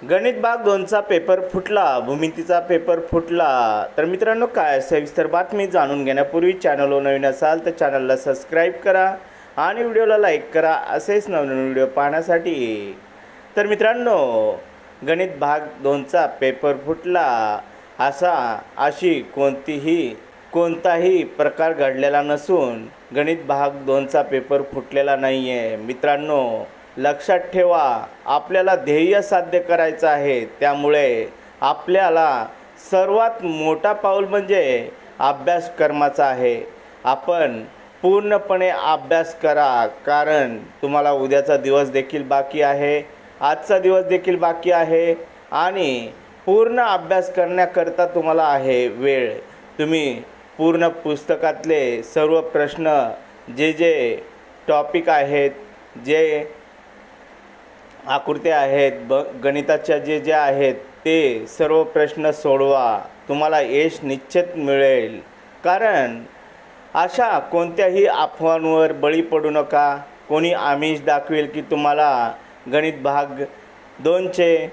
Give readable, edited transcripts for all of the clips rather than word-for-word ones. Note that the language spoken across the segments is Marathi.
गणित भाग 2चा पेपर फुटला, भूमितीचा पेपर फुटला। तर मित्रांनो, काय सविस्तर बातमी जाणून घेण्यापूर्वी चॅनलवर नवीन असाल तर चॅनलला सबस्क्राईब करा आणि व्हिडिओला लाईक करा असेच नवनवीन व्हिडिओ पाहण्यासाठी। तर मित्रांनो, गणित भाग 2चा पेपर फुटला अशी कोणताही प्रकार घडलेला नसून गणित भाग 2चा पेपर फुटलेला नाही आहे। मित्रांनो, लक्षात ठेवा, आपल्याला ध्येय साध्य करायचं आहे, त्यामुळे आपल्याला सर्वात मोठा पाऊल म्हणजे अभ्यासक्रमाचा आहे। आपण पूर्णपणे अभ्यास करा, कारण तुम्हाला उद्याचा दिवस देखील बाकी आहे, आजचा दिवस देखील बाकी आहे आणि पूर्ण अभ्यास करण्याकरता तुम्हाला आहे वेळ। तुम्ही पूर्ण पुस्तकातले सर्व प्रश्न, जे टॉपिक आहेत, जे आकृत्या आहेत, गणिताच्या जे आहेत ते सर्व प्रश्न सोडवा, तुम्हाला यश निश्चित मिळेल। कारण अशा कोणत्याही अफवांवर बळी पडू नका। कोणी आमिष दाखवेल की तुम्हाला गणित भाग 2चे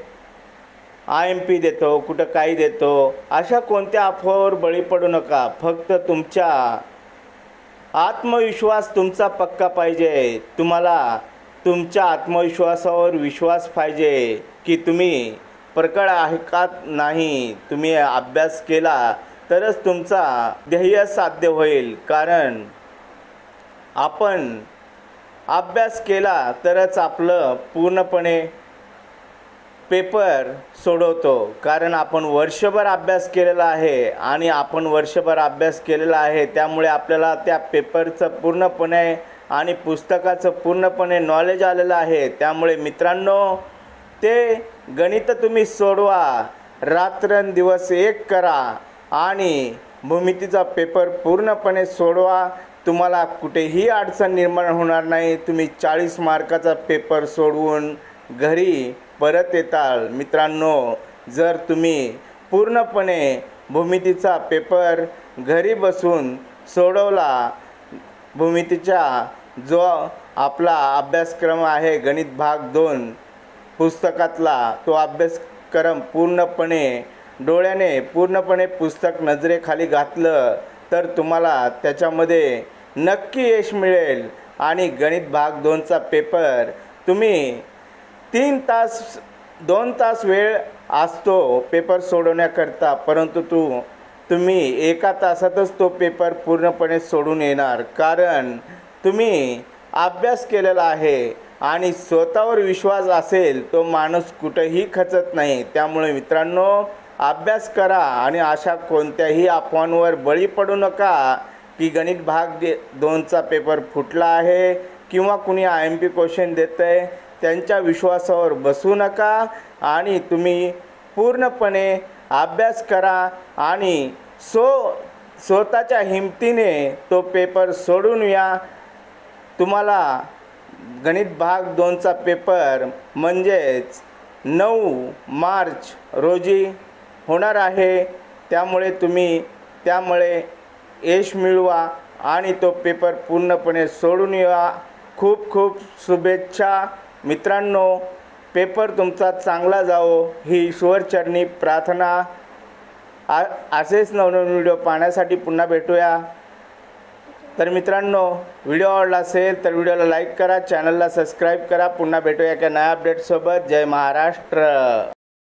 IMP देतो, कुठं काही देतो, अशा कोणत्या अफवावर बळी पडू नका। फक्त तुमचा आत्मविश्वास तुमचा पक्का पाहिजे। तुम्हाला तुमच्या आत्मविश्वासावर विश्वास पाहिजे की तुम्ही प्रकट आहे का नाही। तुम्ही अभ्यास केला तरच तुमचा ध्येय साध्य होईल, कारण आपण अभ्यास केला तरच आपलं पूर्णपणे पेपर सोडवतो। कारण आपण वर्षभर अभ्यास केलेला आहे आणि आपण वर्षभर अभ्यास केलेला आहे, त्यामुळे आपल्याला त्या पेपरचं पूर्णपणे आणि पुस्तकाचं पूर्णपणे नॉलेज आलेलं आहे। त्यामुळे मित्रांनो, ते गणित तुम्ही सोडवा, रात्रंदिवस एक करा आणि भूमितीचा पेपर पूर्णपणे सोडवा। तुम्हाला कुठेही अडचण निर्माण होणार नाही। तुम्ही 40 मार्काचा पेपर सोडवून घरी परत येताल। मित्रांनो, जर तुम्ही पूर्णपणे भूमितीचा पेपर घरी बसून सोडवला, भूमितीचा जो आपला अभ्यासक्रम आहे गणित भाग 2 पुस्तकातला, तो अभ्यासक्रम पूर्णपणे डोळ्याने पूर्णपणे पुस्तक नजरेखाली घातलं तर तुम्हाला त्याच्यामध्ये नक्की यश मिळेल। आणि गणित भाग 2चा पेपर तुम्ही 2 तास वेळ असतो पेपर सोडवण्याकरता, परंतु तुम्ही 1 तासातच तो पेपर पूर्णपणे सोडून येणार, कारण तुम्ही अभ्यास केलेला आहे आणि स्वतःवर विश्वास असेल तो माणूस कुठेही खचत नाही। त्यामुळे मित्रांनो, अभ्यास करा आणि अशा कोणत्याही अफवांवर बळी पडू नका की गणित भाग 2चा पेपर फुटला आहे किंवा कुणी IMP क्वेश्चन देतं आहे, त्यांच्या विश्वासावर बसू नका आणि तुम्ही पूर्णपणे अभ्यास करा आणि स्वतःच्या हिमतीने तो पेपर सोडून या। तुम्हाला गणित भाग 2चा पेपर म्हणजेच 9 मार्च रोजी होणार आहे, त्यामुळे यश मिळवा आणि तो पेपर पूर्णपणे सोडून या। खूप खूप शुभेच्छा मित्रांनो, पेपर तुमचा चांगला जावो ही ईश्वरचरणी प्रार्थना। असेच नवनवीन व्हिडिओ पाहण्यासाठी पुन्हा भेटूया। तर मित्रांनो, व्हिडिओ आवडला असेल तर व्हिडिओला लाईक करा, चॅनलला सबस्क्राईब करा। पुन्हा भेटूया एका नव्या अपडेटसोबत। जय महाराष्ट्र।